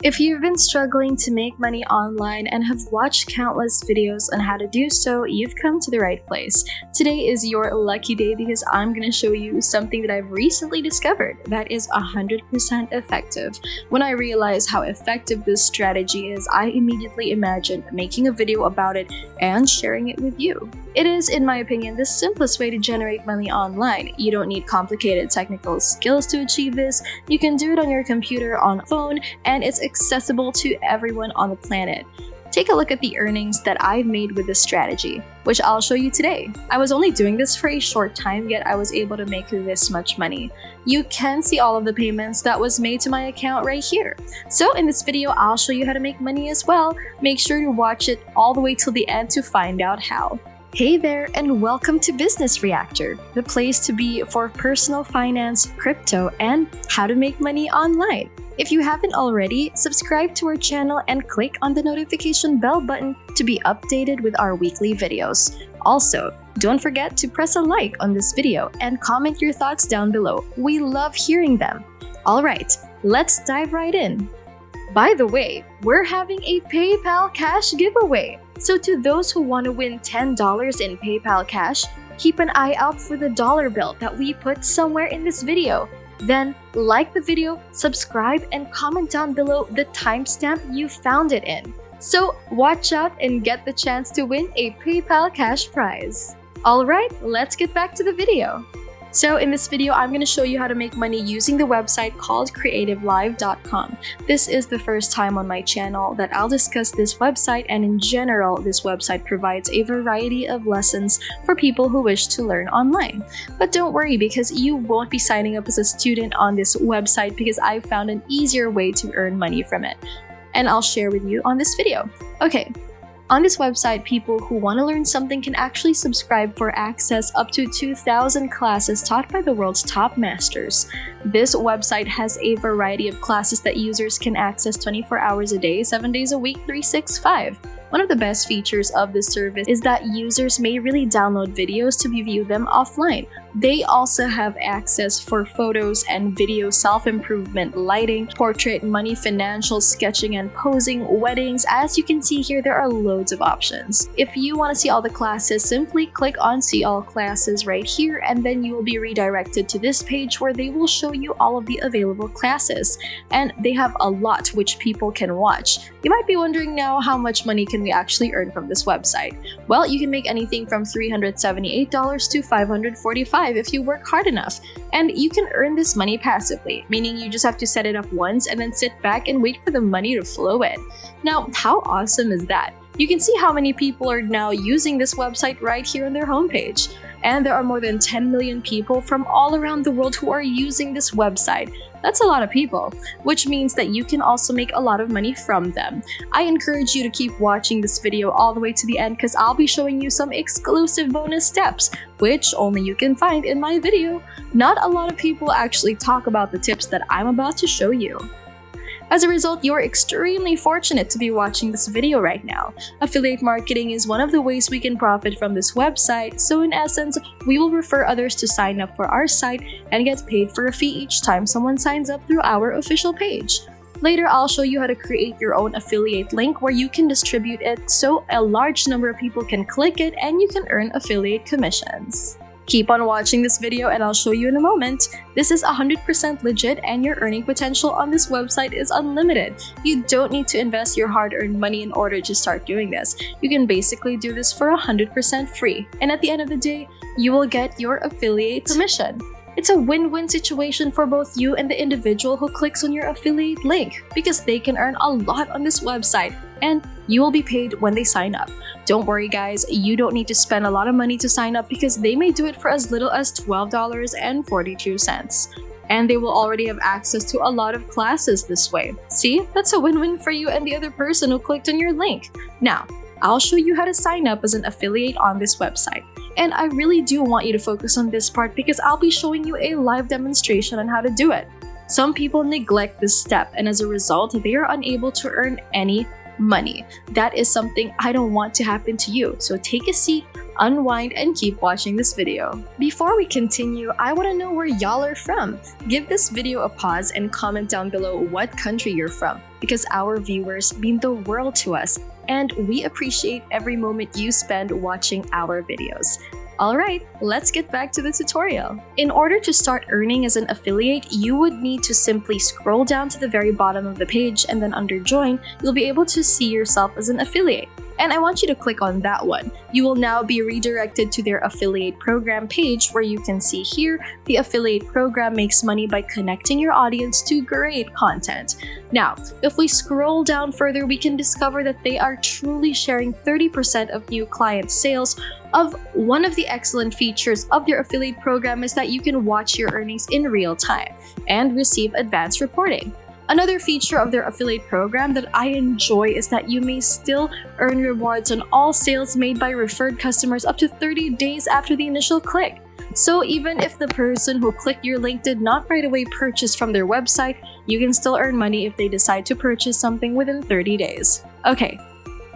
If you've been struggling to make money online and have watched countless videos on how to do so, you've come to the right place. Today is your lucky day because I'm going to show you something that I've recently discovered that is 100% effective. When I realized how effective this strategy is, I immediately imagined making a video about it and sharing it with you. It is, in my opinion, the simplest way to generate money online. You don't need complicated technical skills to achieve this. You can do it on your computer, on phone, and it's accessible to everyone on the planet. Take a look at the earnings that I've made with this strategy, which I'll show you today. I was only doing this for a short time, yet I was able to make this much money. You can see all of the payments that was made to my account right here. So in this video, I'll show you how to make money as well. Make sure to watch it all the way till the end to find out how. Hey there, and welcome to Business Reactor, the place to be for personal finance, crypto, and how to make money online. If you haven't already, subscribe to our channel and click on the notification bell button to be updated with our weekly videos. Also, don't forget to press a like on this video and comment your thoughts down below. We love hearing them. Alright, let's dive right in. By the way, we're having a PayPal cash giveaway. So to those who want to win $10 in PayPal cash, keep an eye out for the dollar bill that we put somewhere in this video. Then like the video, subscribe, and comment down below the timestamp you found it in. So watch out and get the chance to win a PayPal cash prize. Alright, let's get back to the video. So in this video, I'm going to show you how to make money using the website called creativelive.com. This is the first time on my channel that I'll discuss this website, and in general, this website provides a variety of lessons for people who wish to learn online. But don't worry, because you won't be signing up as a student on this website because I found an easier way to earn money from it. And I'll share with you on this video. Okay. On this website, people who want to learn something can actually subscribe for access up to 2,000 classes taught by the world's top masters. This website has a variety of classes that users can access 24 hours a day, 7 days a week, 365. One of the best features of this service is that users may really download videos to view them offline. They also have access for photos and video, self-improvement, lighting, portrait, money, financial, sketching, and posing, weddings. As you can see here, there are loads of options. If you want to see all the classes, simply click on See All Classes right here, and then you will be redirected to this page where they will show you all of the available classes. And they have a lot which people can watch. You might be wondering now, how much money can we actually earn from this website? Well, you can make anything from $378 to $545 if you work hard enough. And you can earn this money passively, meaning you just have to set it up once and then sit back and wait for the money to flow in. Now, how awesome is that? You can see how many people are now using this website right here on their homepage. And there are more than 10 million people from all around the world who are using this website. That's a lot of people, which means that you can also make a lot of money from them. I encourage you to keep watching this video all the way to the end because I'll be showing you some exclusive bonus steps, which only you can find in my video. Not a lot of people actually talk about the tips that I'm about to show you. As a result, you're extremely fortunate to be watching this video right now. Affiliate marketing is one of the ways we can profit from this website, so in essence, we will refer others to sign up for our site and get paid for a fee each time someone signs up through our official page. Later, I'll show you how to create your own affiliate link where you can distribute it so a large number of people can click it and you can earn affiliate commissions. Keep on watching this video and I'll show you in a moment. This is 100% legit and your earning potential on this website is unlimited. You don't need to invest your hard-earned money in order to start doing this. You can basically do this for 100% free. And at the end of the day, you will get your affiliate commission. It's a win-win situation for both you and the individual who clicks on your affiliate link because they can earn a lot on this website and you will be paid when they sign up. Don't worry guys, you don't need to spend a lot of money to sign up because they may do it for as little as $12.42. And they will already have access to a lot of classes this way. See, that's a win-win for you and the other person who clicked on your link. Now, I'll show you how to sign up as an affiliate on this website. And I really do want you to focus on this part because I'll be showing you a live demonstration on how to do it. Some people neglect this step and as a result, they are unable to earn any money. That is something I don't want to happen to you. So take a seat, unwind, and keep watching this video. Before we continue, I want to know where y'all are from. Give this video a pause and comment down below what country you're from, because our viewers mean the world to us, and we appreciate every moment you spend watching our videos. Alright, let's get back to the tutorial. In order to start earning as an affiliate, you would need to simply scroll down to the very bottom of the page, and then under Join, you'll be able to see yourself as an affiliate. And I want you to click on that one. You will now be redirected to their affiliate program page, where you can see here, the affiliate program makes money by connecting your audience to great content. Now, if we scroll down further, we can discover that they are truly sharing 30% of new client sales. One of the excellent features of their affiliate program is that you can watch your earnings in real time and receive advanced reporting. Another feature of their affiliate program that I enjoy is that you may still earn rewards on all sales made by referred customers up to 30 days after the initial click. So even if the person who clicked your link did not right away purchase from their website, you can still earn money if they decide to purchase something within 30 days. Okay,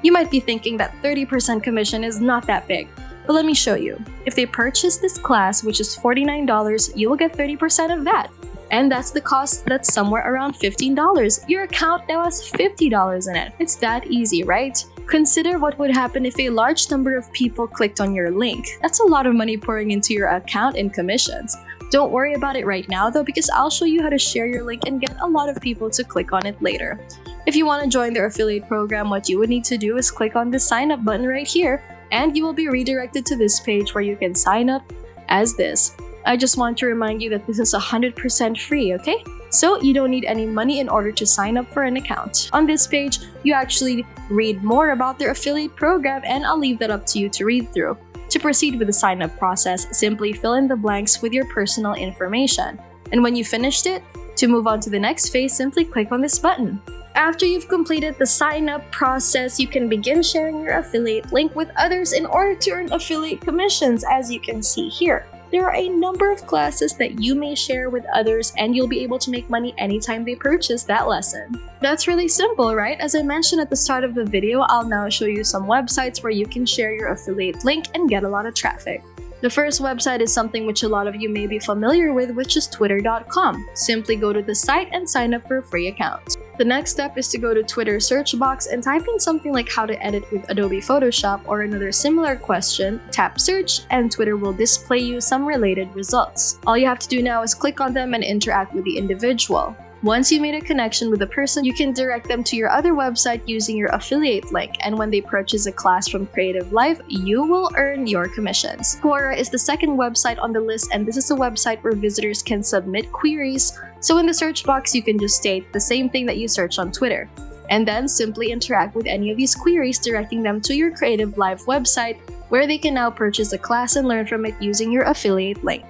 you might be thinking that 30% commission is not that big, but let me show you. If they purchase this class, which is $49, you will get 30% of that. And that's the cost that's somewhere around $15. Your account now has $50 in it. It's that easy, right? Consider what would happen if a large number of people clicked on your link. That's a lot of money pouring into your account in commissions. Don't worry about it right now though, because I'll show you how to share your link and get a lot of people to click on it later. If you want to join their affiliate program, what you would need to do is click on the sign up button right here, and you will be redirected to this page where you can sign up as this. I just want to remind you that this is 100% free, okay? So you don't need any money in order to sign up for an account. On this page, you actually read more about their affiliate program, and I'll leave that up to you to read through. To proceed with the sign up process, simply fill in the blanks with your personal information. And when you finished it, to move on to the next phase, simply click on this button. After you've completed the sign up process, you can begin sharing your affiliate link with others in order to earn affiliate commissions, as you can see here. There are a number of classes that you may share with others, and you'll be able to make money anytime they purchase that lesson. That's really simple, right? As I mentioned at the start of the video, I'll now show you some websites where you can share your affiliate link and get a lot of traffic. The first website is something which a lot of you may be familiar with, which is twitter.com. Simply go to the site and sign up for a free account. The next step is to go to Twitter search box and type in something like how to edit with Adobe Photoshop or another similar question, tap search, and Twitter will display you some related results. All you have to do now is click on them and interact with the individual. Once you made a connection with a person, you can direct them to your other website using your affiliate link, and when they purchase a class from Creative Life, you will earn your commissions. Quora is the second website on the list, and this is a website where visitors can submit queries. So in the search box, you can just state the same thing that you search on Twitter, and then simply interact with any of these queries, directing them to your Creative Life website, where they can now purchase a class and learn from it using your affiliate link.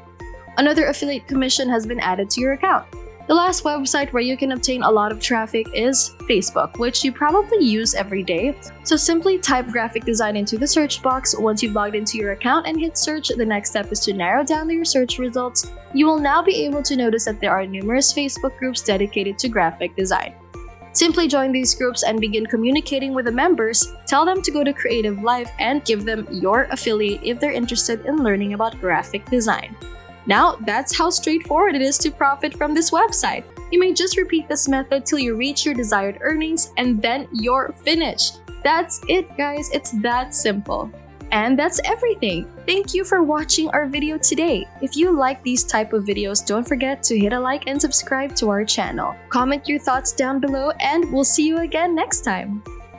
Another affiliate commission has been added to your account. The last website where you can obtain a lot of traffic is Facebook, which you probably use every day. So simply type graphic design into the search box. Once you've logged into your account and hit search, the next step is to narrow down your search results. You will now be able to notice that there are numerous Facebook groups dedicated to graphic design. Simply join these groups and begin communicating with the members. Tell them to go to Creative Life and give them your affiliate if they're interested in learning about graphic design. Now, that's how straightforward it is to profit from this website. You may just repeat this method till you reach your desired earnings, and then you're finished. That's it, guys. It's that simple. And that's everything. Thank you for watching our video today. If you like these type of videos, don't forget to hit a like and subscribe to our channel. Comment your thoughts down below, and we'll see you again next time.